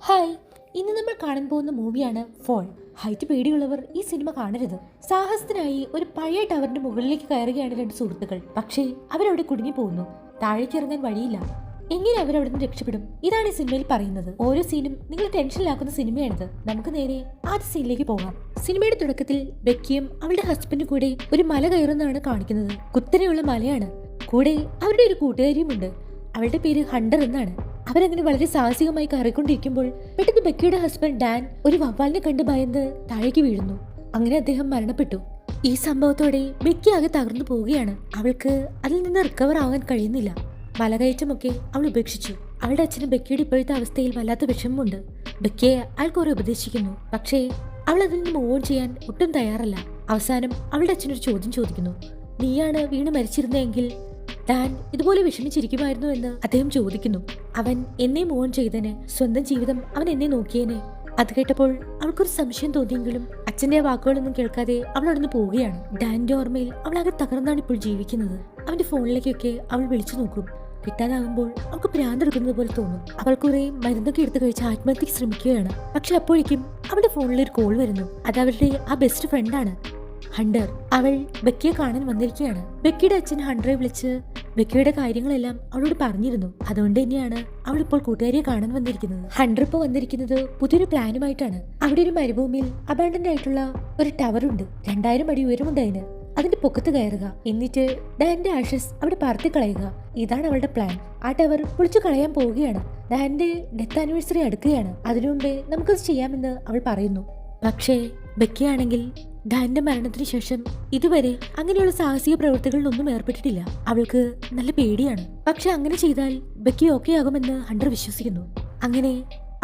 Hi, ഇന്ന് നമ്മൾ കാണാൻ പോകുന്ന മൂവിയാണ് ഫോൾ. ഹൈറ്റ് പേടിയുള്ളവർ ഈ സിനിമ കാണരുത്. സാഹസത്തിനായി ഒരു പഴയ ടവറിന്റെ മുകളിലേക്ക് കയറുകയാണ് രണ്ട് സുഹൃത്തുക്കൾ. പക്ഷേ അവരവിടെ കുടുങ്ങി പോകുന്നു. താഴേക്ക് ഇറങ്ങാൻ വഴിയില്ല. എങ്ങനെ അവരവിടെ നിന്ന് രക്ഷപ്പെടും? ഇതാണ് ഈ സിനിമയിൽ പറയുന്നത്. ഓരോ സീനും നിങ്ങൾ ടെൻഷനിലാക്കുന്ന സിനിമയാണിത്. നമുക്ക് നേരെ ആദ്യ സീനിലേക്ക് പോകാം. സിനിമയുടെ തുടക്കത്തിൽ ബെക്കിയും അവളുടെ ഹസ്ബൻഡും കൂടെ ഒരു മല കയറുന്നതാണ് കാണിക്കുന്നത്. കുത്തനെയുള്ള മലയാണ്. കൂടെ അവരുടെ ഒരു കൂട്ടുകാരിയുമുണ്ട്. അവളുടെ പേര് ഹണ്ടർ എന്നാണ്. അവരങ്ങനെ വളരെ സാഹസികമായി കയറിക്കൊണ്ടിരിക്കുമ്പോൾ പെട്ടെന്ന് ബെക്കിയുടെ ഹസ്ബൻഡ് ഡാൻ ഒരു വവ്വാലിനെ കണ്ട് ഭയന്ന് താഴേക്ക് വീഴുന്നു. അങ്ങനെ അദ്ദേഹം മരണപ്പെട്ടു. ഈ സംഭവത്തോടെ ബെക്കി ആകെ തകർന്നു പോവുകയാണ്. അവൾക്ക് അതിൽ നിന്ന് റിക്കവർ ആവാൻ കഴിയുന്നില്ല. മലകയറ്റമൊക്കെ അവൾ ഉപേക്ഷിച്ചു. അവളുടെ അച്ഛന് ബെക്കിയുടെ ഇപ്പോഴത്തെ അവസ്ഥയിൽ വല്ലാത്ത വിഷമമുണ്ട്. ബെക്കിയെ അയാൾ കുറെ ഉപദേശിക്കുന്നു. പക്ഷേ അവൾ അതിൽ നിന്ന് മൂവ് ഓൺ ചെയ്യാൻ ഒട്ടും തയ്യാറല്ല. അവസാനം അവളുടെ അച്ഛനൊരു ചോദ്യം ചോദിക്കുന്നു. നീയാണ് വീണ് മരിച്ചിരുന്നെങ്കിൽ ഡാൻ ഇതുപോലെ വിഷമിച്ചിരിക്കുമായിരുന്നു എന്ന് അദ്ദേഹം ചോദിക്കുന്നു. അവൻ എന്നെ മൂവ് ഓൺ ചെയ്തേനെ, സ്വന്തം ജീവിതം അവൻ എന്നെ നോക്കിയേനെ. അത് കേട്ടപ്പോൾ അവൾക്കൊരു സംശയം തോന്നിയെങ്കിലും അച്ഛന്റെ വാക്കുകളൊന്നും കേൾക്കാതെ അവൾ അവിടുന്ന് പോവുകയാണ്. ഡാന്റെ ഓർമ്മയിൽ അവളാകെ തകർന്നാണ് ഇപ്പോൾ ജീവിക്കുന്നത്. അവന്റെ ഫോണിലേക്കൊക്കെ അവൾ വിളിച്ചു നോക്കും. കിട്ടാതാകുമ്പോൾ അവൾക്ക് ഭ്രാന്തെടുക്കുന്നത് പോലെ തോന്നും. അവൾ കുറെ മരുന്നൊക്കെ എടുത്തു കഴിച്ച് ആത്മഹത്യക്ക് ശ്രമിക്കുകയാണ്. പക്ഷെ അപ്പോഴേക്കും അവളുടെ ഫോണിലൊരു കോൾ വരുന്നു. അത് അവരുടെ ആ ബെസ്റ്റ് ഫ്രണ്ടാണ്, ഹണ്ടർ. അവൾ ബെക്കിയെ കാണാൻ വന്നിരിക്കുകയാണ്. ബെക്കിയുടെ അച്ഛൻ ഹണ്ടറെ വിളിച്ച് ബെക്കിയുടെ കാര്യങ്ങളെല്ലാം അവളോട് പറഞ്ഞിരുന്നു. അതുകൊണ്ട് തന്നെയാണ് അവൾ ഇപ്പോൾ കൂട്ടുകാരിയെ കാണാൻ വന്നിരിക്കുന്നത്. ഹണ്ടർ ഇപ്പോൾ വന്നിരിക്കുന്നത് പുതിയൊരു പ്ലാനുമായിട്ടാണ്. അവിടെ ഒരു മരുഭൂമിയിൽ അബാൻഡന്റ് ആയിട്ടുള്ള ഒരു ടവർ ഉണ്ട്. 2000 അടി ഉയരമുണ്ട് അതിന്. അതിന്റെ പൊക്കത്ത് കയറുക, എന്നിട്ട് ഡാന്റെ ആഷസ് അവിടെ പറത്തി കളയുക. ഇതാണ് അവളുടെ പ്ലാൻ. ആ ടവർ പൊളിച്ചു കളയാൻ പോവുകയാണ്. Dante death anniversary അടുക്കുകയാണ്. അതിനു മുമ്പേ നമുക്കത് ചെയ്യാമെന്ന് അവൾ പറയുന്നു. പക്ഷേ ബെക്കിയാണെങ്കിൽ ഡാന്റെ മരണത്തിന് ശേഷം ഇതുവരെ അങ്ങനെയുള്ള സാഹസിക പ്രവൃത്തികളിലൊന്നും ഏർപ്പെട്ടിട്ടില്ല. അവൾക്ക് നല്ല പേടിയാണ്. പക്ഷെ അങ്ങനെ ചെയ്താൽ ബെക്കി ഓക്കെ ആകുമെന്ന് ഹണ്ടർ വിശ്വസിക്കുന്നു. അങ്ങനെ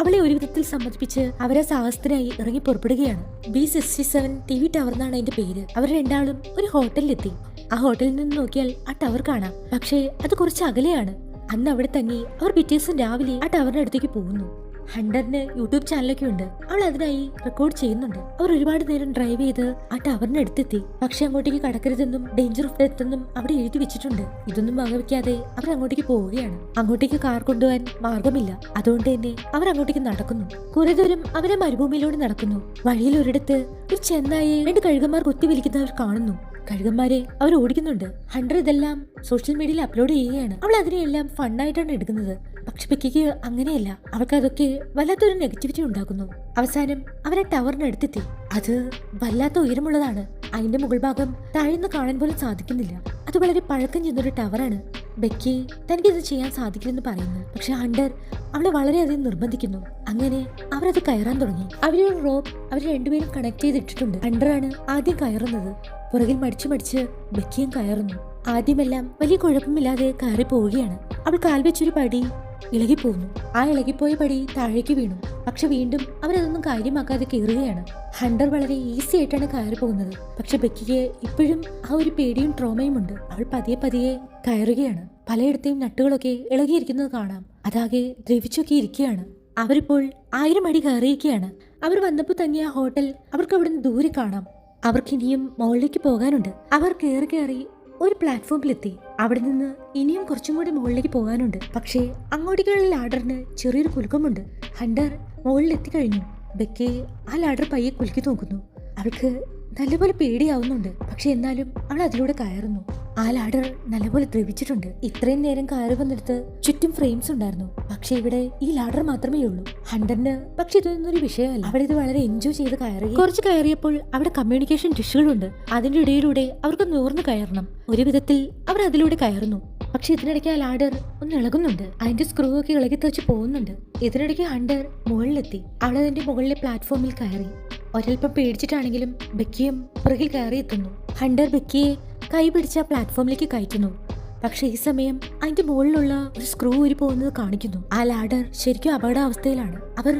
അവളെ ഒരു വിധത്തിൽ സമ്മതിപ്പിച്ച് അവരെ സാഹസത്തിനായി ഇറങ്ങി പുറപ്പെടുകയാണ്. B67 TV ടവർ എന്നാണ് അതിന്റെ പേര്. അവർ രണ്ടാളും ഒരു ഹോട്ടലിലെത്തി. ആ ഹോട്ടലിൽ നിന്ന് നോക്കിയാൽ ആ ടവർ കാണാം. പക്ഷേ അത് കുറച്ച് അകലെയാണ്. അന്ന് അവിടെ തങ്ങി അവർ പിറ്റേ ദിവസം രാവിലെ ആ ടവറിന്റെ അടുത്തേക്ക് പോകുന്നു. ഹണ്ടറിന് യൂട്യൂബ് ചാനലൊക്കെ ഉണ്ട്. അവൾ അതിനായി റെക്കോർഡ് ചെയ്യുന്നുണ്ട്. അവർ ഒരുപാട് നേരം ഡ്രൈവ് ചെയ്ത് ആ ടവറിന് അടുത്തെത്തി. പക്ഷെ അങ്ങോട്ടേക്ക് കടക്കരുതെന്നും ഡേഞ്ചർ ഓഫ് ഡെത്ത് എന്നും അവിടെ എഴുതി വെച്ചിട്ടുണ്ട്. ഇതൊന്നും വകവെക്കാതെ അവർ അങ്ങോട്ടേക്ക് പോവുകയാണ്. അങ്ങോട്ടേക്ക് കാർ കൊണ്ടുപോകാൻ മാർഗമില്ല. അതുകൊണ്ട് തന്നെ അവർ അങ്ങോട്ടേക്ക് നടക്കുന്നു. കുറെ ദൂരം അവരെ മരുഭൂമിയിലൂടെ നടക്കുന്നു. വഴിയിൽ ഒരിടത്ത് ഒരു ചെന്നായെ 2 കഴുകന്മാർ കുത്തി വലിക്കുന്നവർ കാണുന്നു. കഴുകന്മാരെ അവർ ഓടിക്കുന്നുണ്ട്. ഹണ്ടർ ഇതെല്ലാം സോഷ്യൽ മീഡിയയിൽ അപ്ലോഡ് ചെയ്യുകയാണ്. അവൾ അതിനെയെല്ലാം ഫണ്ണായിട്ടാണ് എടുക്കുന്നത്. പക്ഷെ ബെക്കിക്ക് അങ്ങനെയല്ല. അവൾക്ക് അതൊക്കെ വല്ലാത്തൊരു നെഗറ്റിവിറ്റി ഉണ്ടാക്കുന്നു. അവസാനം അവരെ ടവറിനടുത്തെത്തി. അത് വല്ലാത്ത ഉയരമുള്ളതാണ്. അതിന്റെ മുകൾ ഭാഗം താഴ്ന്ന് കാണാൻ പോലും സാധിക്കുന്നില്ല. അത് വളരെ പഴക്കം ചെന്നൊരു ടവറാണ്. ബെക്കി തനിക്കിത് ചെയ്യാൻ സാധിക്കില്ലെന്ന് പറയുന്നു. പക്ഷെ ഹണ്ടർ അവളെ വളരെയധികം നിർബന്ധിക്കുന്നു. അങ്ങനെ അവരത് കയറാൻ തുടങ്ങി. അവരൊരു റോപ്പ് അവർ രണ്ടുപേരും കണക്ട് ചെയ്തിട്ടിട്ടുണ്ട്. ഹണ്ടറാണ് ആദ്യം കയറുന്നത്. പുറകിൽ മടിച്ച് ബെക്കിയും കയറുന്നു. ആദ്യമെല്ലാം വലിയ കുഴപ്പമില്ലാതെ കയറി പോവുകയാണ്. അവൾ കാൽ വെച്ചൊരു പടി ഇളകിപ്പോകുന്നു. ആ ഇളകിപ്പോയ പടി താഴേക്ക് വീണു. പക്ഷെ വീണ്ടും അവരതൊന്നും കാര്യമാക്കാതെ കയറുകയാണ്. ഹണ്ടർ വളരെ ഈസി ആയിട്ടാണ് കയറി പോകുന്നത്. പക്ഷെ ബെക്കിക്ക് ഇപ്പോഴും ആ ഒരു പേടിയും ട്രോമയും ഉണ്ട്. അവൾ പതിയെ കയറുകയാണ്. പലയിടത്തെയും നട്ടുകളൊക്കെ ഇളകിയിരിക്കുന്നത് കാണാം. അതാകെ ദ്രവിച്ചൊക്കെ ഇരിക്കുകയാണ്. അവരിപ്പോൾ 1000 അടി കയറിയിരിക്കുകയാണ്. അവർ വന്നപ്പോൾ തങ്ങിയ ഹോട്ടൽ അവർക്ക് അവിടെ നിന്ന് ദൂരെ കാണാം. അവർക്ക് ഇനിയും മുകളിലേക്ക് പോകാനുണ്ട്. അവർ കയറി ഒരു പ്ലാറ്റ്ഫോമിലെത്തി. അവിടെ നിന്ന് ഇനിയും കുറച്ചും കൂടി മുകളിലേക്ക് പോകാനുണ്ട്. പക്ഷേ അങ്ങോട്ടേക്കുള്ള ലാഡറിന് ചെറിയൊരു കുലുക്കമുണ്ട്. ഹണ്ടർ മുകളിൽ എത്തിക്കഴിഞ്ഞു. ബെക്കി ആ ലാഡർ പയ്യെ കുലുക്കി നോക്കുന്നു. അവൾക്ക് നല്ലപോലെ പേടിയാവുന്നുണ്ട്. പക്ഷെ എന്നാലും അവൾ അതിലൂടെ കയറുന്നു. ആ ലാഡർ നല്ലപോലെ ദ്രവിച്ചിട്ടുണ്ട്. ഇത്രയും നേരം കയറി വന്നെടുത്ത് ചുറ്റും ഫ്രെയിംസ് ഉണ്ടായിരുന്നു. പക്ഷെ ഇവിടെ ഈ ലാഡർ മാത്രമേ ഉള്ളൂ. ഹണ്ടറിന് പക്ഷെ ഇതൊന്നൊരു വിഷയമല്ല. അവിടെ ഇത് വളരെ എൻജോയ് ചെയ്ത് കയറി. കുറച്ച് കയറിയപ്പോൾ അവിടെ കമ്മ്യൂണിക്കേഷൻ ഡിഷുകളുണ്ട്. അതിന്റെ ഇടയിലൂടെ അവർക്ക് നൂർന്ന് കയറണം. ഒരു വിധത്തിൽ അവർ അതിലൂടെ കയറുന്നു. പക്ഷെ ഇതിനിടയ്ക്ക് ആ ലാഡർ ഒന്ന് ഇളകുന്നുണ്ട്. അതിന്റെ സ്ക്രൂ ഒക്കെ ഇളകി തച്ച് പോകുന്നുണ്ട്. ഇതിനിടയ്ക്ക് ഹണ്ടർ മുകളിലെത്തി. അവൾ അതിന്റെ മുകളിലെ പ്ലാറ്റ്ഫോമിൽ കയറി. ഒരൽപ്പം പേടിച്ചിട്ടാണെങ്കിലും ബെക്കിയും പുറകിൽ കയറി എത്തുന്നു. ഹണ്ടർ ബെക്കിയെ കൈ പിടിച്ച പ്ലാറ്റ്ഫോമിലേക്ക് കയറ്റുന്നു. പക്ഷെ ഈ സമയം അതിന്റെ മുകളിലുള്ള ഒരു സ്ക്രൂ ഊരി പോകുന്നത് കാണിക്കുന്നു. ആ ലാഡർ ശരിക്കും അപകടാവസ്ഥയിലാണ്. അവർ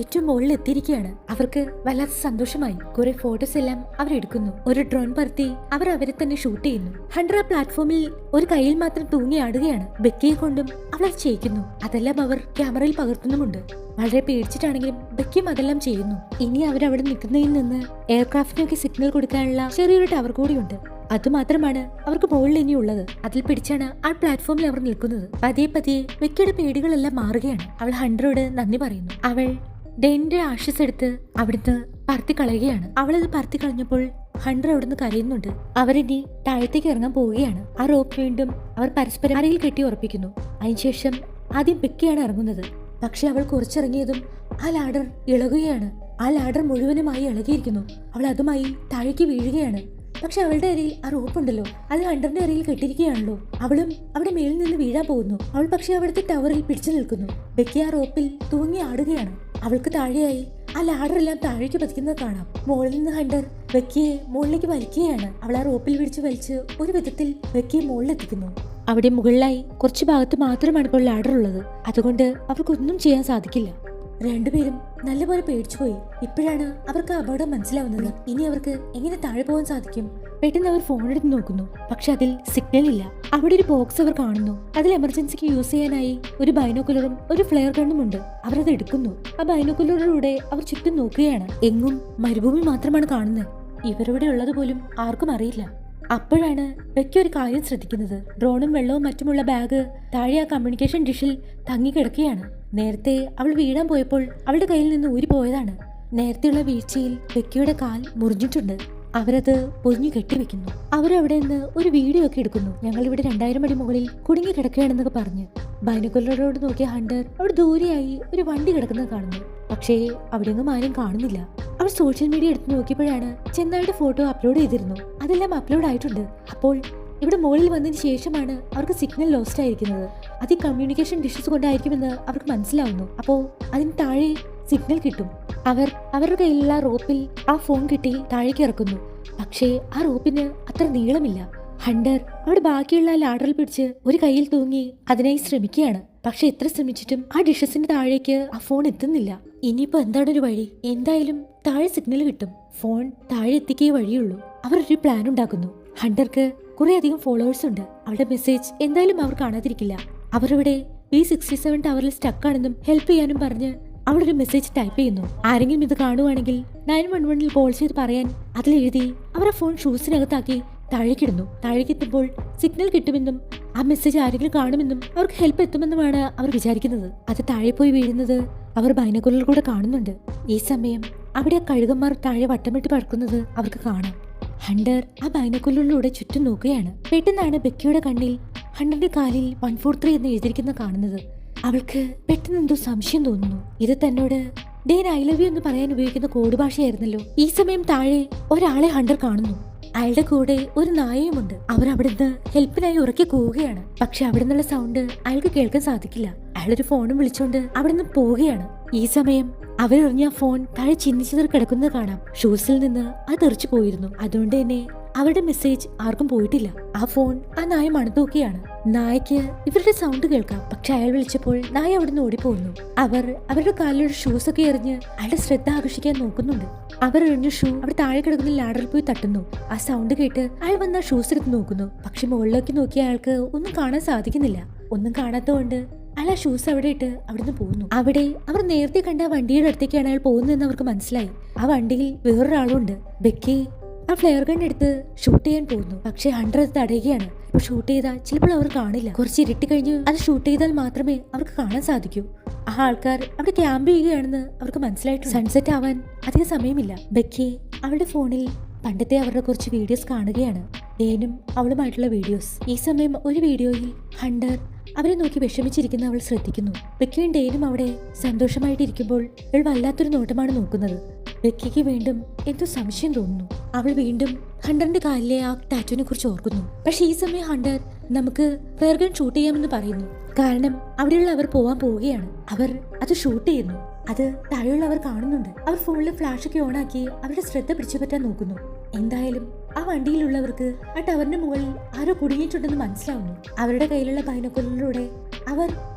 ഏറ്റവും മുകളിൽ എത്തിയിരിക്കുകയാണ്. അവർക്ക് വല്ലാത്ത സന്തോഷമായി. കുറെ ഫോട്ടോസ് എല്ലാം അവരെടുക്കുന്നു. ഒരു ഡ്രോൺ പറത്തി അവർ അവരെ തന്നെ ഷൂട്ട് ചെയ്യുന്നു. ഹണ്ടർ ആ പ്ലാറ്റ്ഫോമിൽ ഒരു കയ്യിൽ മാത്രം തൂങ്ങി ആടുകയാണ്. ബെക്കിയെ കൊണ്ടും അവൾ അത് ചെയ്യിക്കുന്നു. അതെല്ലാം അവർ ക്യാമറയിൽ പകർത്തുന്നുമുണ്ട്. വളരെ പേടിച്ചിട്ടാണെങ്കിലും ബെക്കിയും അതെല്ലാം ചെയ്യുന്നു. ഇനി അവരവിടെ നിൽക്കുന്നതിൽ നിന്ന് എയർക്രാഫ്റ്റിനൊക്കെ സിഗ്നൽ കൊടുക്കാനുള്ള ചെറിയൊരു ടവർ കൂടിയുണ്ട്. അതുമാത്രമാണ് അവർക്ക് മുകളിൽ ഇനിയുള്ളത്. അതിൽ പിടിച്ചാണ് ആ പ്ലാറ്റ്ഫോമിൽ അവർ നിൽക്കുന്നത്. പതിയെ പതിയെ വെക്കിയുടെ പേടികളെല്ലാം മാറുകയാണ്. അവൾ ഹണ്ടറോട് നന്ദി പറയുന്നു. അവൾ ഡെയിന്റെ ആഷസ് എടുത്ത് അവിടുന്ന് പറത്തി കളയുകയാണ്. അവളത് പറത്തി കളഞ്ഞപ്പോൾ ഹണ്ടർ അവിടുന്ന് കരയുന്നുണ്ട്. അവരിനി താഴത്തേക്ക് ഇറങ്ങാൻ പോവുകയാണ്. ആ റോപ്പ് വീണ്ടും അവർ പരസ്പരം അരയിൽ കെട്ടി ഉറപ്പിക്കുന്നു. അതിനുശേഷം ആദ്യം ബെക്കിയാണ് ഇറങ്ങുന്നത്. പക്ഷെ അവൾ കുറച്ചിറങ്ങിയതും ആ ലാഡർ ഇളകുകയാണ്. ആ ലാഡർ മുഴുവനുമായി ഇളകിയിരിക്കുന്നു. അവൾ അതുമായി താഴേക്ക് വീഴുകയാണ്. പക്ഷെ അവളുടെ അരയിൽ ആ റോപ്പ് ഉണ്ടല്ലോ, അത് ഹണ്ടറിന്റെ അരയിൽ കെട്ടിരിക്കുകയാണല്ലോ. അവളും അവിടെ മേളിൽ നിന്ന് വീഴാൻ പോകുന്നു. അവൾ പക്ഷെ അവിടുത്തെ ടവറിൽ പിടിച്ചു നിൽക്കുന്നു. ബെക്കി ആ റോപ്പിൽ തൂങ്ങി ആടുകയാണ്. അവൾക്ക് താഴെയായി ആ ലാഡറെല്ലാം താഴേക്ക് പതിക്കുന്നത് കാണാം. മുകളിൽ നിന്ന് ഹണ്ടർ ബെക്കിയെ മുകളിലേക്ക് വലിക്കുകയാണ്. അവൾ ആ റോപ്പിൽ വലിച്ച് ഒരു വിധത്തിൽ ബെക്കിയെ മുകളിലെത്തിക്കുന്നു. അവിടെ മുകളിലായി കുറച്ച് ഭാഗത്ത് മാത്രമാണ് ഇപ്പോൾ ലാഡർ ഉള്ളത്. അതുകൊണ്ട് അവർക്കൊന്നും ചെയ്യാൻ സാധിക്കില്ല. രണ്ടുപേരും നല്ലപോലെ പേടിച്ചുപോയി. ഇപ്പോഴാണ് അവർക്ക് അപകടം മനസ്സിലാവുന്നത്. ഇനി അവർക്ക് എങ്ങനെ താഴെ പോകാൻ സാധിക്കും? പെട്ടെന്ന് അവർ ഫോൺ എടുത്ത് നോക്കുന്നു. പക്ഷെ അതിൽ സിഗ്നൽ ഇല്ല. അവിടെ ഒരു ബോക്സ് അവർ കാണുന്നു. അതിൽ എമർജൻസിക്ക് യൂസ് ചെയ്യാനായി ഒരു ബൈനോക്കുലറും ഒരു ഫ്ലെയർ ഗണ്ണും ഉണ്ട്. അവർ അത് എടുക്കുന്നു. ആ ബൈനോക്കുലറിലൂടെ അവർ ചുറ്റും നോക്കുകയാണ്. എങ്ങും മരുഭൂമി മാത്രമാണ് കാണുന്നത്. ഇവരിവിടെ ഉള്ളത് പോലും ആർക്കും അറിയില്ല. അപ്പോഴാണ് ബെക്കി ഒരു കാര്യം ശ്രദ്ധിക്കുന്നത്. ഡ്രോണും വെള്ളവും മറ്റുമുള്ള ബാഗ് താഴെ ആ കമ്മ്യൂണിക്കേഷൻ ഡിഷിൽ തങ്ങിക്കിടക്കുകയാണ്. നേരത്തെ അവൾ വീഴാൻ പോയപ്പോൾ അവളുടെ കയ്യിൽ നിന്ന് ഊരിപ്പോയതാണ്. നേരത്തെയുള്ള വീഴ്ചയിൽ ബെക്കിയുടെ കാൽ മുറിഞ്ഞിട്ടുണ്ട്. അവരത് പൊതിഞ്ഞു കെട്ടിവെക്കുന്നു. അവരവിടെ നിന്ന് ഒരു വീഡിയോ ഒക്കെ എടുക്കുന്നു. ഞങ്ങൾ ഇവിടെ 2000 അടി മുകളിൽ കുടുങ്ങി കിടക്കുകയാണെന്നൊക്കെ പറഞ്ഞ്. ബൈനോക്കുലറോട് നോക്കിയ ഹണ്ടർ അവിടെ ദൂരെയായി ഒരു വണ്ടി കിടക്കുന്നത് കാണുന്നു. പക്ഷേ അവിടെയൊന്നും ആരും കാണുന്നില്ല. അവർ സോഷ്യൽ മീഡിയ എടുത്ത് നോക്കിയപ്പോഴാണ് ചെന്നായുടെ ഫോട്ടോ അപ്ലോഡ് ചെയ്തിരുന്നു. അതെല്ലാം അപ്ലോഡ് ആയിട്ടുണ്ട്. അപ്പോൾ ഇവിടെ മുകളിൽ വന്നതിന് ശേഷമാണ് അവർക്ക് സിഗ്നൽ ലോസ്റ്റ് ആയിരിക്കുന്നത്. അത് ഈ കമ്മ്യൂണിക്കേഷൻ ഡിഷസ് കൊണ്ടായിരിക്കുമെന്ന് അവർക്ക് മനസ്സിലാവുന്നു. അപ്പോൾ അതിന് താഴെ സിഗ്നൽ കിട്ടും. അവർ അവരുടെ കയ്യിലുള്ള റോപ്പിൽ ആ ഫോൺ കിട്ടി താഴേക്ക് ഇറക്കുന്നു. പക്ഷേ ആ റോപ്പിന് അത്ര നീളമില്ല. ഹണ്ടർ അവിടെ ബാക്കിയുള്ള ലാഡറിൽ പിടിച്ച് ഒരു കയ്യിൽ തൂങ്ങി അതിനായി ശ്രമിക്കുകയാണ്. പക്ഷെ എത്ര ശ്രമിച്ചിട്ടും ആ ഡിഷസിന്റെ താഴേക്ക് ആ ഫോൺ എത്തുന്നില്ല. ഇനിയിപ്പോ എന്താണ് ഒരു വഴി? എന്തായാലും താഴെ സിഗ്നൽ കിട്ടും. ഫോൺ താഴെ എത്തിക്കേ വഴിയുള്ളൂ. അവർ ഒരു പ്ലാൻ ഉണ്ടാക്കുന്നു. ഹണ്ടർക്ക് കുറെ അധികം ഫോളോവേഴ്സ് ഉണ്ട്. അവളുടെ മെസ്സേജ് എന്തായാലും അവർ കാണാതിരിക്കില്ല. അവരവിടെ B67 ടവറിൽ സ്റ്റക്കാണെന്നും ഹെൽപ്പ് ചെയ്യാനും പറഞ്ഞ് അവളൊരു മെസ്സേജ് ടൈപ്പ് ചെയ്യുന്നു. ആരെങ്കിലും ഇത് കാണുവാണെങ്കിൽ 911 കോൾ ചെയ്ത് പറയാൻ അതിലെഴുതി അവർ ആ ഫോൺ ഷൂസിനകത്താക്കി താഴേക്കിടുന്നു. താഴേക്കെത്തുമ്പോൾ സിഗ്നൽ കിട്ടുമെന്നും ആ മെസ്സേജ് ആരെങ്കിലും കാണുമെന്നും അവർക്ക് ഹെൽപ്പ് എത്തുമെന്നുമാണ് അവർ വിചാരിക്കുന്നത്. അത് താഴെ പോയി വീഴുന്നത് അവർ ബൈനോക്കുലറിൽ കൂടെ കാണുന്നുണ്ട്. ഈ സമയം അവിടെ ആ കഴുകന്മാർ താഴെ വട്ടമിട്ട് പറക്കുന്നത് അവർക്ക് കാണാം. ഹണ്ടർ ആ ബൈനോക്കുലറിലൂടെ ചുറ്റും നോക്കുകയാണ്. പെട്ടെന്നാണ് ബെക്കിയുടെ കണ്ണിൽ ഹണ്ടറിന്റെ കാലിൽ 143 എന്ന് എഴുതിയിരിക്കുന്ന കാണുന്നത്. അവൾക്ക് പെട്ടെന്ന് എന്തോ സംശയം തോന്നുന്നു. ഇത് തന്നോട് ഡേൻ ഐ ലവ് യു എന്ന് പറയാൻ ഉപയോഗിക്കുന്ന കോഡ് ഭാഷയായിരുന്നല്ലോ. ഈ സമയം താഴെ ഒരാളെ ഹണ്ടർ കാണുന്നു. അയാളുടെ കൂടെ ഒരു നായയുമുണ്ട്. അവർ അവിടുന്ന് ഹെൽപ്പിനായി ഉറക്കി കൂവുകയാണ്. പക്ഷെ അവിടെ നിന്നുള്ള സൗണ്ട് അയാൾക്ക് കേൾക്കാൻ സാധിക്കില്ല. അയാളൊരു ഫോണും വിളിച്ചോണ്ട് അവിടുന്ന് പോവുകയാണ്. ഈ സമയം അവരെറിഞ്ഞ ഫോൺ താഴെ ചിന്നിച്ചിതർ കിടക്കുന്നത് കാണാം. ഷൂസിൽ നിന്ന് അത് തെറിച്ചു പോയിരുന്നു. അതുകൊണ്ട് തന്നെ അവരുടെ മെസ്സേജ് ആർക്കും പോയിട്ടില്ല. ആ ഫോൺ ആ നായ മണത്തൂക്കിയാണ്. നായക്ക് ഇവരുടെ സൗണ്ട് കേൾക്കാം. പക്ഷെ അയാൾ വിളിച്ചപ്പോൾ നായ അവിടുന്ന് ഓടിപ്പോകുന്നു. അവർ അവരുടെ കാലിലൊരു ഷൂസ് ഒക്കെ എറിഞ്ഞ് അയാളുടെ ശ്രദ്ധ ആകർഷിക്കാൻ നോക്കുന്നുണ്ട്. അവർ എറിഞ്ഞ ഷൂ അവിടെ താഴെ കിടക്കുന്ന ലാഡറിൽ പോയി തട്ടുന്നു. ആ സൗണ്ട് കേട്ട് അയാൾ വന്ന് ആ ഷൂസ് എടുത്ത് നോക്കുന്നു. പക്ഷെ മുകളിലേക്ക് നോക്കിയ അയാൾക്ക് ഒന്നും കാണാൻ സാധിക്കുന്നില്ല. ഒന്നും കാണാത്തതുകൊണ്ട് അയാൾ ആ ഷൂസ് അവിടെ ഇട്ട് അവിടുന്ന് പോകുന്നു. അവിടെ അവർ നേരത്തെ കണ്ട ആ വണ്ടിയുടെ അടുത്തേക്കാണ് അയാൾ പോകുന്നതെന്ന് അവർക്ക് മനസ്സിലായി. ആ വണ്ടിയിൽ വേറൊരാളുണ്ട്. ബെക്കി ആ ഫ്ലെയർ ഗൺ എടുത്ത് ഷൂട്ട് ചെയ്യാൻ പോകുന്നു. പക്ഷെ ഹണ്ടർ അത് തടയുകയാണ്. ഇപ്പൊ ഷൂട്ട് ചെയ്താൽ ചിലപ്പോൾ അവർ കാണില്ല. കുറച്ച് ഇരുട്ടി കഴിഞ്ഞ് അത് ഷൂട്ട് ചെയ്താൽ മാത്രമേ അവർക്ക് കാണാൻ സാധിക്കൂ. ആ ആൾക്കാർ അവിടെ ക്യാമ്പ് ചെയ്യുകയാണെന്ന് അവർക്ക് മനസ്സിലായിട്ടുണ്ട്. സൺസെറ്റ് ആവാൻ അധികം സമയമില്ല. ബെക്കി അവളുടെ ഫോണിൽ പണ്ടത്തെ അവരുടെ കുറച്ച് വീഡിയോസ് കാണുകയാണ്. ഡേനും അവളുമായിട്ടുള്ള വീഡിയോസ്. ഈ സമയം ഒരു വീഡിയോയിൽ ഹണ്ടർ അവരെ നോക്കി വിഷമിച്ചിരിക്കുന്ന അവൾ ശ്രദ്ധിക്കുന്നു. ബെക്കിയും ഡേനും അവിടെ സന്തോഷമായിട്ടിരിക്കുമ്പോൾ അവൾ വല്ലാത്തൊരു നോട്ടമാണ് നോക്കുന്നത്. ബെക്കിക്ക് വീണ്ടും എന്തോ സംശയം തോന്നുന്നു. അവൾ വീണ്ടും ഹണ്ടറിന്റെ കാലിലെ ആ ടാറ്റുവിനെ കുറിച്ച് ഓർക്കുന്നു. പക്ഷെ ഈ സമയം ഹണ്ടർ നമുക്ക് ഫ്ലെയർ ഗൺ ഷൂട്ട് ചെയ്യാമെന്ന് പറയുന്നു. കാരണം അവിടെയുള്ള അവർ പോവാൻ പോവുകയാണ്. അവർ അത് ഷൂട്ട് ചെയ്യുന്നു. അത് താഴെയുള്ളവർ കാണുന്നുണ്ട്. അവർ ഫോണിലെ ഫ്ലാഷ് ഒക്കെ ഓണാക്കി അവരുടെ ശ്രദ്ധ പിടിച്ചു പറ്റാൻ നോക്കുന്നു. എന്തായാലും ആ വണ്ടിയിലുള്ളവർക്ക് ആ ടവറിന്റെ മുകളിൽ ആരോ കുടുങ്ങിയിട്ടുണ്ടെന്ന് മനസ്സിലാവുന്നു. അവരുടെ കയ്യിലുള്ള ബൈനോക്കുലറിലൂടെ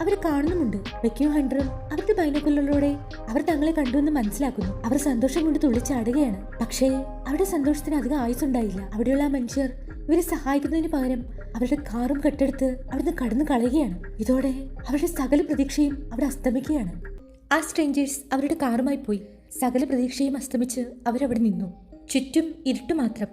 അവരെ കാണുന്നുമുണ്ട്. ബെക്കിയും ഹണ്ടറും അവരുടെ ബൈനോക്കുലറിലൂടെ അവർ തങ്ങളെ കണ്ടുവെന്ന് മനസ്സിലാക്കുന്നു. അവർ സന്തോഷം കൊണ്ട് തുള്ളിച്ചാടുകയാണ്. പക്ഷേ അവരുടെ സന്തോഷത്തിന് അധികം ആയുസുണ്ടായില്ല. അവിടെയുള്ള മനുഷ്യർ ഇവരെ സഹായിക്കുന്നതിന് പകരം അവരുടെ കാറും കെട്ടെടുത്ത് അവിടുന്ന് കടന്നു കളയുകയാണ്. ഇതോടെ അവരുടെ സകല പ്രതീക്ഷയും അവിടെ അസ്തമിക്കുകയാണ്. ആ സ്ട്രേഞ്ചേഴ്സ് അവരുടെ കാറുമായി പോയി. സകല പ്രതീക്ഷയും അസ്തമിച്ച് അവരവിടെ നിന്നു. ചുറ്റും ഇരുട്ടു മാത്രം.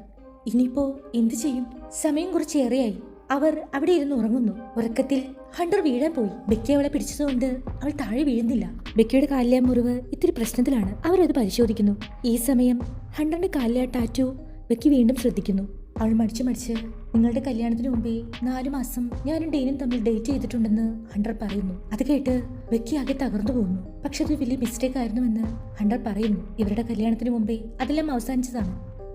ഇനിയിപ്പോ എന്തു ചെയ്യും? സമയം കുറച്ചേറെയായി. അവർ അവിടെ ഇരുന്ന് ഉറങ്ങുന്നു. ഉറക്കത്തിൽ ഹണ്ടർ വീഴാൻ പോയി. ബെക്കി അവളെ പിടിച്ചതുകൊണ്ട് അവൾ താഴെ വീഴുന്നില്ല. ബെക്കിയുടെ കാലിലെ മുറിവ് ഇത്തിരി പ്രശ്നത്തിലാണ്. അവരത് പരിശോധിക്കുന്നു. ഈ സമയം ഹണ്ടറിന്റെ കാലിലെ ടാറ്റു ബെക്കി വീണ്ടും ശ്രദ്ധിക്കുന്നു. അവൾ മടിച്ച് നിങ്ങളുടെ കല്യാണത്തിന് മുമ്പേ 4 മാസം ഞാനും ഡെയിനും തമ്മിൽ ഡേറ്റ് ചെയ്തിട്ടുണ്ടെന്ന് ഹണ്ടർ പറയുന്നു. അത് കേട്ട് ബെക്കി ആകെ തകർന്നു പോകുന്നു. പക്ഷെ അത് വലിയ മിസ്റ്റേക്ക് ആയിരുന്നുവെന്ന് ഹണ്ടർ പറയുന്നു. ഇവരുടെ കല്യാണത്തിന് മുമ്പേ അതെല്ലാം അവസാനിച്ചതാണ്.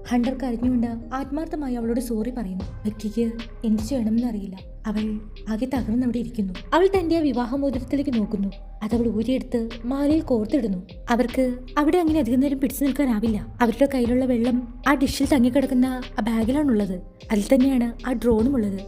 ഹണ്ടർ കരഞ്ഞുകൊണ്ട് ആത്മാർത്ഥമായി അവളോട് സോറി പറയുന്നു. ബെക്കിക്ക് എന്ത് ചെയ്യണമെന്ന് അറിയില്ല. അവൾ ആകെ തകർന്നവിടെ ഇരിക്കുന്നു. അവൾ തന്റെ ആ വിവാഹമോതിരത്തിലേക്ക് നോക്കുന്നു. അതവൾ ഊരിയെടുത്ത് മാലയിൽ കോർത്തിടുന്നു. അവർക്ക് അവിടെ അങ്ങനെ അധികം നേരം പിടിച്ചു നിൽക്കാനാവില്ല. അവരുടെ കയ്യിലുള്ള വെള്ളം ആ ഡിഷിൽ തങ്ങിക്കിടക്കുന്ന ആ ബാഗിലാണുള്ളത്. അതിൽ തന്നെയാണ് ആ ഡ്രോണും ഉള്ളത്.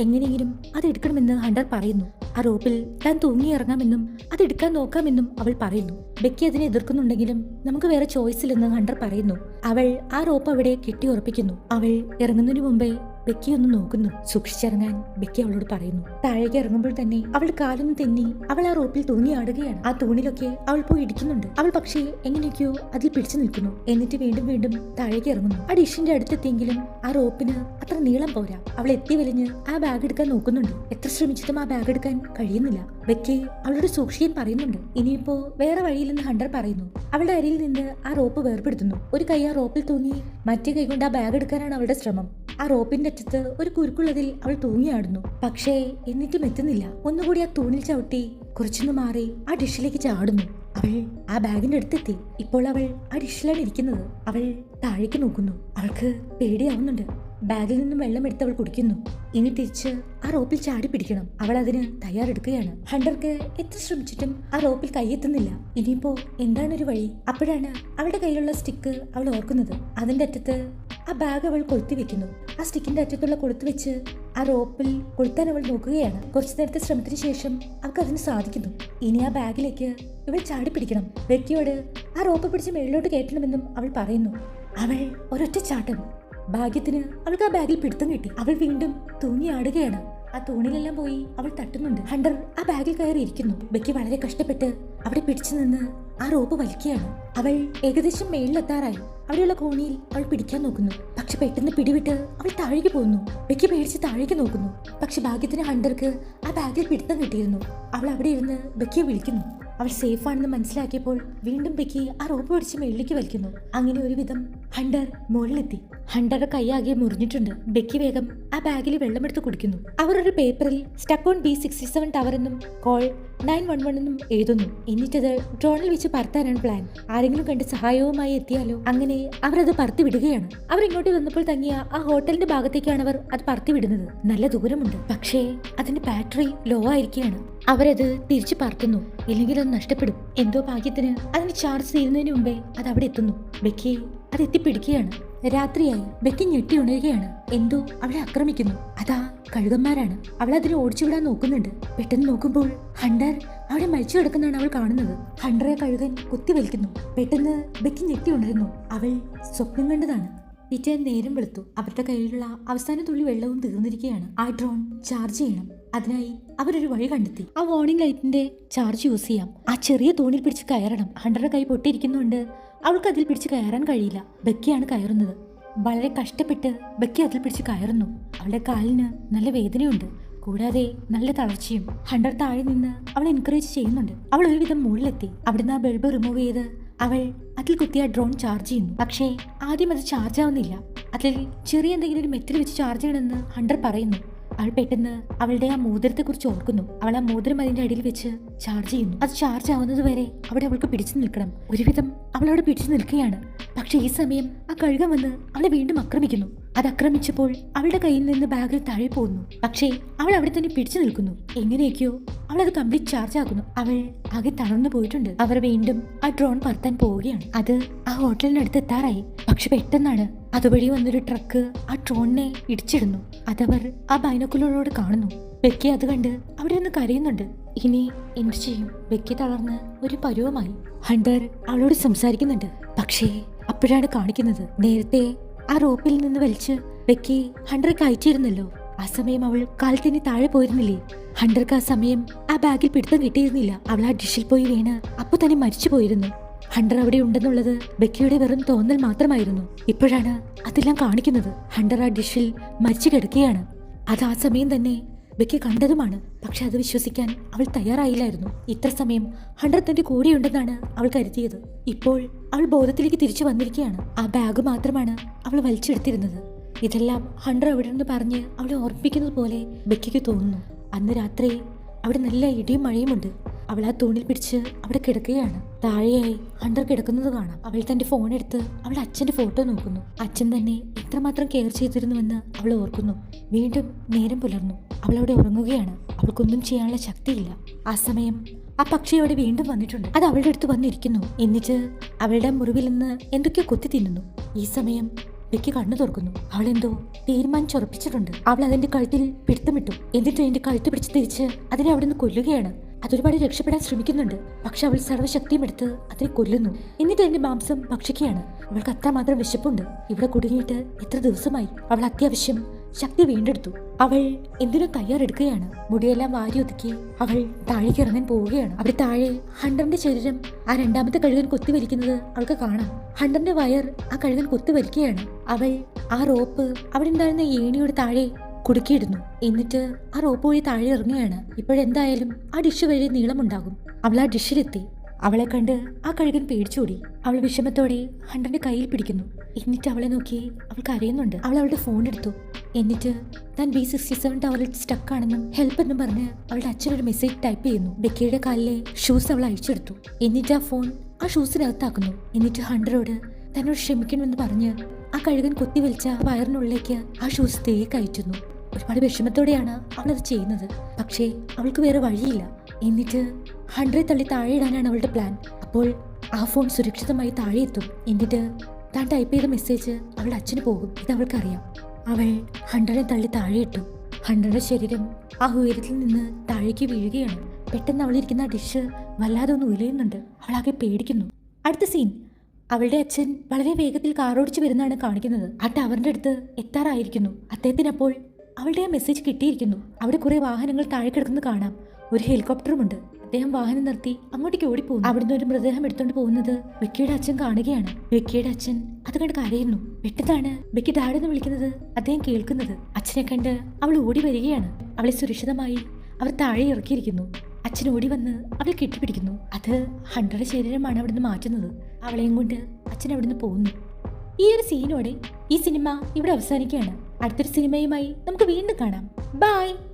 എങ്ങനെയെങ്കിലും അതെടുക്കണമെന്ന് ഹണ്ടർ പറയുന്നു. ആ റോപ്പിൽ താൻ തൂങ്ങിയിറങ്ങാമെന്നും അതെടുക്കാൻ നോക്കാമെന്നും അവൾ പറയുന്നു. ബെക്കി അതിനെ എതിർക്കുന്നുണ്ടെങ്കിലും നമുക്ക് വേറെ ചോയ്സ് ഇല്ലെന്ന് ഹണ്ടർ പറയുന്നു. അവൾ ആ റോപ്പ് അവിടെ കെട്ടി ഉറപ്പിക്കുന്നു. അവൾ ഇറങ്ങുന്നതിന് മുമ്പേ ബെക്കി ഒന്ന് നോക്കുന്നു. സൂക്ഷിച്ചിറങ്ങാൻ ബെക്കി അവളോട് പറയുന്നു. താഴേക്ക് ഇറങ്ങുമ്പോൾ തന്നെ അവളുടെ കാലൊന്ന് തെന്നി അവൾ ആ റോപ്പിൽ തൂങ്ങിയാടുകയാണ്. ആ തൂണിലൊക്കെ അവൾ പോയി ഇടിക്കുന്നുണ്ട്. അവൾ പക്ഷേ എങ്ങനെയൊക്കെയോ അതിൽ പിടിച്ചു നിൽക്കുന്നു. എന്നിട്ട് വീണ്ടും താഴേക്ക് ഇറങ്ങുന്നു. ആ ഡിഷിന്റെ അടുത്തെത്തിയെങ്കിലും ആ റോപ്പിന് അത്ര നീളം പോരാ. അവൾ എത്തി വലിഞ്ഞ് ആ ബാഗ് എടുക്കാൻ നോക്കുന്നുണ്ട്. എത്ര ശ്രമിച്ചിട്ടും ആ ബാഗ് എടുക്കാൻ കഴിയുന്നില്ല. ബെക്കി അവളോട് സൂക്ഷിക്കാൻ പറയുന്നുണ്ട്. ഇനിയിപ്പോ വേറെ വഴിയില്ലെന്ന് ഹണ്ടർ പറയുന്നു. അവളുടെ അരിയിൽ നിന്ന് ആ റോപ്പ് വേർപെടുത്തുന്നു. ഒരു കൈ ആ റോപ്പിൽ തൂങ്ങി മറ്റേ കൈ കൊണ്ട് ആ ബാഗ് എടുക്കാനാണ് അവളുടെ ശ്രമം. ആ റോപ്പിന്റെ അറ്റത്ത് ഒരു കുരുക്കുള്ളതിൽ അവൾ തൂങ്ങിയാടുന്നു. പക്ഷേ എന്നിട്ടും എത്തുന്നില്ല. ഒന്നുകൂടി ആ തൂണിൽ ചവിട്ടി കുറച്ചൊന്ന് മാറി ആ ഡിഷിലേക്ക് ചാടുന്നു. അവൾ ആ ബാഗിന്റെ അടുത്തെത്തി. ഇപ്പോൾ അവൾ ആ ഡിഷിലാണ് ഇരിക്കുന്നത്. അവൾ താഴേക്ക് നോക്കുന്നു. അവൾക്ക് പേടിയാവുന്നുണ്ട്. ബാഗിൽ നിന്നും വെള്ളം എടുത്ത് അവൾ കുടിക്കുന്നു. ഇനി തിരിച്ച് ആ റോപ്പിൽ ചാടി പിടിക്കണം. അവൾ അതിന് തയ്യാറെടുക്കുകയാണ്. ഹണ്ടർക്ക് എത്ര ശ്രമിച്ചിട്ടും ആ റോപ്പിൽ കൈയെത്തുന്നില്ല. ഇനിയിപ്പോ എന്താണൊരു വഴി? അപ്പോഴാണ് അവളുടെ കയ്യിലുള്ള സ്റ്റിക്ക് അവൾ ഓർക്കുന്നത്. അതിന്റെ അറ്റത്ത് ആ ബാഗ് അവൾ കൊളുത്തി വെക്കുന്നു. ആ സ്റ്റിക്കിന്റെ അറ്റത്തുള്ള കൊളുത്ത് വെച്ച് ആ റോപ്പിൽ കൊളുത്താൻ അവൾ നോക്കുകയാണ്. കുറച്ചു നേരത്തെ ശ്രമത്തിന് ശേഷം അവൾക്ക് അതിന് സാധിക്കുന്നു. ഇനി ആ ബാഗിലേക്ക് ഇവൾ ചാടി പിടിക്കണം. ബെക്കിയോട് ആ റോപ്പ് പിടിച്ച് മേളിലോട്ട് കയറ്റണമെന്നും അവൾ പറയുന്നു. അവൾ ഒരൊറ്റ ചാട്ടം. ഭാഗ്യത്തിന് അവൾക്ക് ആ ബാഗിൽ പിടുത്തം കിട്ടി. അവൾ വീണ്ടും തൂങ്ങിയാടുകയാണ്. ആ തൂണിലെല്ലാം പോയി അവൾ തട്ടുന്നുണ്ട്. ഹണ്ടർ ആ ബാഗിൽ കയറി ഇരിക്കുന്നു. ബെക്കി വളരെ കഷ്ടപ്പെട്ട് അവിടെ പിടിച്ചു നിന്ന് ആ റോപ്പ് വലിക്കുകയാണ്. അവൾ ഏകദേശം മേളിലെത്താറായി. അവിടെയുള്ള കോണിയിൽ അവൾ പിടിക്കാൻ നോക്കുന്നു. പക്ഷെ പെട്ടെന്ന് പിടിവിട്ട് അവൾ താഴേക്ക് പോകുന്നു. ബെക്കി പേടിച്ച് താഴേക്ക് നോക്കുന്നു. പക്ഷെ ഭാഗ്യത്തിന് ഹണ്ടർക്ക് ആ ബാഗിൽ പിടുത്തം കിട്ടിയിരുന്നു. അവൾ അവിടെ ഇരുന്ന് ബെക്കിയെ വിളിക്കുന്നു. അവൾ സേഫ് ആണെന്ന് മനസ്സിലാക്കിയപ്പോൾ വീണ്ടും ബെക്കി ആ റോപ്പ് പിടിച്ച് മേളിലേക്ക് വലിക്കുന്നു. അങ്ങനെ ഒരുവിധം ഹണ്ടർ മുകളിലെത്തി. ഹണ്ടറുടെ കൈയാകെ മുറിഞ്ഞിട്ടുണ്ട്. ബെക്കി വേഗം ആ ബാഗിൽ വെള്ളമെടുത്ത് കുടിക്കുന്നു. അവർ ഒരു പേപ്പറിൽ സ്റ്റക്ക് ഓൺ B67 ടവർ എന്നും കോൾ 911 എന്നും എഴുതുന്നു. എന്നിട്ടത് ഡ്രോണിൽ വെച്ച് പറത്താനാണ് പ്ലാൻ. ആരെങ്കിലും കണ്ട് സഹായവുമായി എത്തിയാലോ? അങ്ങനെ അവർ അത് പറത്തി വിടുകയാണ്. അവർ ഇങ്ങോട്ട് വന്നപ്പോൾ തങ്ങിയ ആ ഹോട്ടലിന്റെ ഭാഗത്തേക്കാണ് അവർ അത് പറത്തി വിടുന്നത്. നല്ല ദൂരമുണ്ട്. പക്ഷേ അതിന്റെ ബാറ്ററി ലോ ആയിരിക്കുകയാണ്. അവരത് തിരിച്ചു പറത്തുന്നു. ഇല്ലെങ്കിൽ അത് നഷ്ടപ്പെടും. എന്തോ ഭാഗ്യത്തിന് അതിന് ചാർജ് തീരുന്നതിന് മുമ്പേ അത് അവിടെ എത്തുന്നു. ബെക്കി അത് എത്തിപ്പിടിക്കുകയാണ്. രാത്രിയായി. ബെക്കി ഞെട്ടി ഉണരുകയാണ്. എന്തോ അവളെ ആക്രമിക്കുന്നു. അതാ കഴുകന്മാരാണ്. അവൾ അതിനെ ഓടിച്ചുവിടാൻ നോക്കുന്നുണ്ട്. പെട്ടെന്ന് നോക്കുമ്പോൾ ഹണ്ടർ അവിടെ മരിച്ചു കിടക്കുന്നതാണ് അവൾ കാണുന്നത്. ഹണ്ടറെ കഴുകൻ കുത്തിവലിക്കുന്നു. പെട്ടെന്ന് ബെക്കി ഞെട്ടി ഉണരുന്നു. അവൾ സ്വപ്നം കണ്ടതാണ്. പിറ്റേന്ന് നേരം വെളുത്തു. അവരുടെ കയ്യിലുള്ള അവസാന തുള്ളി വെള്ളവും തീർന്നിരിക്കുകയാണ്. ആ ഡ്രോൺ ചാർജ് ചെയ്യണം. അതിനായി അവരൊരു വഴി കണ്ടെത്തി. ആ വാർണിംഗ് ലൈറ്റിന്റെ ചാർജ് യൂസ് ചെയ്യാം. ആ ചെറിയ തൂണിൽ പിടിച്ച് കയറണം. ഹണ്ടറുടെ കൈ പൊട്ടിയിരിക്കുന്നുണ്ട്. അവൾക്ക് അതിൽ പിടിച്ച് കയറാൻ കഴിയില്ല. ബെക്കിയാണ് കയറുന്നത്. വളരെ കഷ്ടപ്പെട്ട് ബെക്കി അതിൽ പിടിച്ച് കയറുന്നു. അവളുടെ കാലിന് നല്ല വേദനയുണ്ട്. കൂടാതെ നല്ല തളർച്ചയും. ഹണ്ടർ താഴെ നിന്ന് അവളെ എൻകറേജ് ചെയ്യുന്നുണ്ട്. അവൾ ഒരുവിധം മുകളിലെത്തി. അവിടുന്ന് ആ ബൾബ് റിമൂവ് ചെയ്ത് അവൾ അതിൽ കുത്തിയ ഡ്രോൺ ചാർജ് ചെയ്യുന്നു. പക്ഷേ ആദ്യം അത് ചാർജ് ആവുന്നില്ല. അതിൽ ചെറിയ എന്തെങ്കിലും ഒരു മെറ്റൽ വെച്ച് ചാർജ് ചെയ്യണമെന്ന് ഹണ്ടർ പറയുന്നു. അവൾ പെട്ടെന്ന് അവളുടെ ആ മോതിരത്തെ കുറിച്ച് ഓർക്കുന്നു. അവൾ ആ മോതിരം അതിന്റെ അടിയിൽ വെച്ച് ചാർജ് ചെയ്യുന്നു. അത് ചാർജ് ആവുന്നത് വരെ അവിടെ അവൾക്ക് പിടിച്ചു നിൽക്കണം. ഒരുവിധം അവൾ അവിടെ പിടിച്ചു നിൽക്കുകയാണ്. പക്ഷെ ഈ സമയം ആ കഴുകൻ വന്ന് അവളെ വീണ്ടും ആക്രമിക്കുന്നു. അത് ആക്രമിച്ചപ്പോൾ അവളുടെ കയ്യിൽ നിന്ന് ബാഗിൽ താഴെ പോകുന്നു. പക്ഷേ അവൾ അവിടെ തന്നെ പിടിച്ചു നിൽക്കുന്നു. എങ്ങനെയൊക്കെയോ അവൾ അത് കംപ്ലീറ്റ് ചാർജ് ആക്കുന്നു. അവൾ ആകെ തളർന്നു പോയിട്ടുണ്ട്. അവർ വീണ്ടും ആ ഡ്രോൺ പറത്താൻ പോവുകയാണ്. അത് ആ ഹോട്ടലിനടുത്ത് എത്താറായി. പക്ഷെ പെട്ടെന്നാണ് അതുവഴി വന്നൊരു ട്രക്ക് ആ ഡ്രോണിനെ ഇടിച്ചിടുന്നു. അതവർ ആ ബൈനോക്കുലറോട് കാണുന്നു. ബെക്കി അത് കണ്ട് അവിടെ നിന്ന് കരയുന്നുണ്ട്. ഇനി എന്തു ചെയ്യും? ബെക്കി തളർന്ന് ഒരു പരുവമായി. ഹണ്ടർ അവളോട് സംസാരിക്കുന്നുണ്ട്. പക്ഷേ അപ്പോഴാണ് കാണിക്കുന്നത് നേരത്തെ ആ റോപ്പിൽ നിന്ന് വലിച്ച് ബെക്കി ഹണ്ടറെ കയറ്റിയിരുന്നല്ലോ. ആ സമയം അവൾ കാലത്തിന് താഴെ പോയിരുന്നില്ലേ? ഹണ്ടർക്ക് ആ സമയം ആ ബാഗിൽ പിടുത്തം കിട്ടിയിരുന്നില്ല. അവൾ ആ ഡിഷിൽ പോയി വീണ് അപ്പൊ തന്നെ മരിച്ചു പോയിരുന്നു. ഹണ്ടർ അവിടെ ഉണ്ടെന്നുള്ളത് ബെക്കിയുടെ വെറും തോന്നൽ മാത്രമായിരുന്നു. ഇപ്പോഴാണ് അതെല്ലാം കാണിക്കുന്നത്. ഹണ്ടർ ആ ഡിഷിൽ മരിച്ചു കിടക്കുകയാണ്. അത് ആ സമയം തന്നെ ബെക്കി കണ്ടതുമാണ്. പക്ഷെ അത് വിശ്വസിക്കാൻ അവൾ തയ്യാറായില്ലായിരുന്നു. ഇത്ര സമയം ഹണ്ടർ തന്റെ കൂടെയുണ്ടെന്നാണ് അവൾ കരുതിയത്. ഇപ്പോൾ അവൾ ബോധത്തിലേക്ക് തിരിച്ചു വന്നിരിക്കുകയാണ്. ആ ബാഗ് മാത്രമാണ് അവൾ വലിച്ചെടുത്തിരുന്നത്. ഇതെല്ലാം ഹണ്ടർ അവിടെ നിന്ന് പറഞ്ഞ് അവളെ ഓർമ്മിപ്പിക്കുന്നത് പോലെ ബെക്കിക്ക് തോന്നുന്നു. അന്ന് രാത്രി അവിടെ നല്ല ഇടിയും മഴയുമുണ്ട്. അവൾ ആ തൂണിൽ പിടിച്ച് അവിടെ കിടക്കുകയാണ്. താഴെയായി ഹണ്ടർ കിടക്കുന്നത് കാണാം. അവൾ തന്റെ ഫോൺ എടുത്ത് അവളുടെ അച്ഛന്റെ ഫോട്ടോ നോക്കുന്നു. അച്ഛൻ തന്നെ എത്രമാത്രം കെയർ ചെയ്തിരുന്നുവെന്ന് അവൾ ഓർക്കുന്നു. വീണ്ടും നേരം പുലർന്നു. അവൾ അവിടെ ഉറങ്ങുകയാണ്. അവൾക്കൊന്നും ചെയ്യാനുള്ള ശക്തിയില്ല. ആ സമയം ആ പക്ഷി അവിടെ വീണ്ടും വന്നിട്ടുണ്ട്. അത് അവളുടെ അടുത്ത് വന്നിരിക്കുന്നു. എന്നിട്ട് അവളുടെ മുറിവിൽ നിന്ന് എന്തൊക്കെയോ കൊത്തി തിന്നുന്നു. ഈ സമയം ബെക്കി കണ്ണു തുറക്കുന്നു. അവൾ എന്തോ തീരുമാനിച്ചുറപ്പിച്ചിട്ടുണ്ട്. അവൾ അതിന്റെ കഴുത്തിൽ പിടുത്തമിട്ടു. എന്നിട്ട് അതിന്റെ കഴുത്ത് പിടിച്ച് തിരിച്ച് അതിനെ അവിടെ നിന്ന് കൊല്ലുകയാണ്. അതൊരുപാട് രക്ഷപ്പെടാൻ ശ്രമിക്കുന്നുണ്ട്. പക്ഷെ അവൾ സർവ്വശക്തിയും എടുത്ത് അതിനെ കൊല്ലുന്നു. എന്നിട്ട് അതിന്റെ മാംസം ഭക്ഷിക്കുകയാണ്. അവൾക്ക് അത്രമാത്രം വിശപ്പുണ്ട്. ഇവിടെ കുടുങ്ങിയിട്ട് എത്ര ദിവസമായി. അവൾ അത്യാവശ്യം ശക്തി വീണ്ടെടുത്തു. അവൾ എന്തിനും തയ്യാറെടുക്കുകയാണ്. മുടിയെല്ലാം വാരി ഒതുക്കി അവൾ താഴേക്ക് ഇറങ്ങാൻ പോവുകയാണ്. അവിടെ താഴെ ഹണ്ടറിന്റെ ശരീരം ആ രണ്ടാമത്തെ കഴുകൻ കൊത്തിവലിക്കുന്നത് അവൾക്ക് കാണാം. ഹണ്ടറിന്റെ വയർ ആ കഴുകൻ കൊത്തിവലിക്കുകയാണ്. അവൾ ആ റോപ്പ് അവിടെ ഉണ്ടായിരുന്ന ഏണിയുടെ താഴെ കുടുക്കിയിടുന്നു. എന്നിട്ട് ആ റോപ്പ് വഴി താഴെ ഇറങ്ങുകയാണ്. ഇപ്പോഴെന്തായാലും ആ ഡിഷ് വഴി നീളമുണ്ടാകും. അവൾ ആ ഡിഷിലെത്തി. അവളെ കണ്ട് ആ കഴുകൻ പേടിച്ചോടി. അവൾ വിഷമത്തോടെ ഹണ്ടറിന്റെ കയ്യിൽ പിടിക്കുന്നു. എന്നിട്ട് അവളെ നോക്കി അവൾ കരയുന്നുണ്ട്. അവൾ അവളുടെ ഫോൺ എടുത്തു. എന്നിട്ട് താൻ B67 ടവറിൽ സ്റ്റക്ക് ആണെന്നും ഹെൽപ്പ് എന്നും പറഞ്ഞ് അവളുടെ അച്ഛനൊരു മെസ്സേജ് ടൈപ്പ് ചെയ്യുന്നു. ബെക്കിയുടെ കാലിലെ ഷൂസ് അവൾ അഴിച്ചെടുത്തു. എന്നിട്ട് ആ ഫോൺ ആ ഷൂസിനകത്താക്കുന്നു. എന്നിട്ട് ഹണ്ടറോട് തന്നോട് ക്ഷമിക്കണമെന്ന് പറഞ്ഞ് ആ കഴുകൻ കൊത്തി വലിച്ച വയറിനുള്ളിലേക്ക് ആ ഷൂസ് തേയെ കയറ്റുന്നു. ഒരുപാട് വിഷമത്തോടെയാണ് അവളത് ചെയ്യുന്നത്. പക്ഷേ അവൾക്ക് വേറെ വഴിയില്ല. എന്നിട്ട് ഹണ്ടറെ തള്ളി താഴെ ഇടാനാണ് അവളുടെ പ്ലാൻ. അപ്പോൾ ആ ഫോൺ സുരക്ഷിതമായി താഴെ എത്തും. എന്നിട്ട് താൻ ടൈപ്പ് ചെയ്ത മെസ്സേജ് അവളുടെ അച്ഛന് പോകും. ഇത് അവൾക്കറിയാം. അവൾ ഹണ്ടറെ തള്ളി താഴെ ഇട്ടു. ഹണ്ടറുടെ ശരീരം ആ ഉയരത്തിൽ നിന്ന് താഴേക്ക് വീഴുകയാണ്. പെട്ടെന്ന് അവളിരിക്കുന്ന ഡിഷ് വല്ലാതെ ഒന്ന് ഉലയുന്നുണ്ട്. അവളാകെ പേടിക്കുന്നു. അടുത്ത സീൻ, അവളുടെ അച്ഛൻ വളരെ വേഗത്തിൽ കാറോടിച്ച് വരുന്നതാണ് കാണിക്കുന്നത്. ആ ടവറിന്റെ അടുത്ത് എത്താറായിരിക്കുന്നു. അദ്ദേഹത്തിനപ്പോൾ അവളുടെ ആ മെസ്സേജ് കിട്ടിയിരിക്കുന്നു. അവിടെ കുറെ വാഹനങ്ങൾ താഴെ കിടക്കുന്നത് കാണാം. ഒരു ഹെലികോപ്റ്ററുമുണ്ട്. അദ്ദേഹം വാഹനം നിർത്തി അങ്ങോട്ടേക്ക് ഓടിപ്പോകുന്നു. അവിടുന്ന് ഒരു മൃതദേഹം എടുത്തുകൊണ്ട് പോകുന്നത് ബെക്കിയുടെ അച്ഛൻ കാണുകയാണ്. ബെക്കിയുടെ അച്ഛൻ അത് കണ്ട് കരയുന്നു. പെട്ടെന്നാണ് ബെക്കി ഡാഡി എന്ന് വിളിക്കുന്നത് അദ്ദേഹം കേൾക്കുന്നത്. അച്ഛനെ കണ്ട് അവൾ ഓടി വരികയാണ്. അവളെ സുരക്ഷിതമായി അവർ താഴെ ഇറക്കിയിരിക്കുന്നു. അച്ഛൻ ഓടി വന്ന് അവളെ കെട്ടിപ്പിടിക്കുന്നു. അത് ഹണ്ടറുടെ ശരീരമാണ് അവിടുന്ന് മാറ്റുന്നത്. അവളെയും കൊണ്ട് അച്ഛൻ അവിടുന്ന് പോകുന്നു. ഈ ഒരു സീനോടെ ഈ സിനിമ ഇവിടെ അവസാനിക്കുകയാണ്. അടുത്തൊരു സിനിമയുമായി നമുക്ക് വീണ്ടും കാണാം. ബൈ.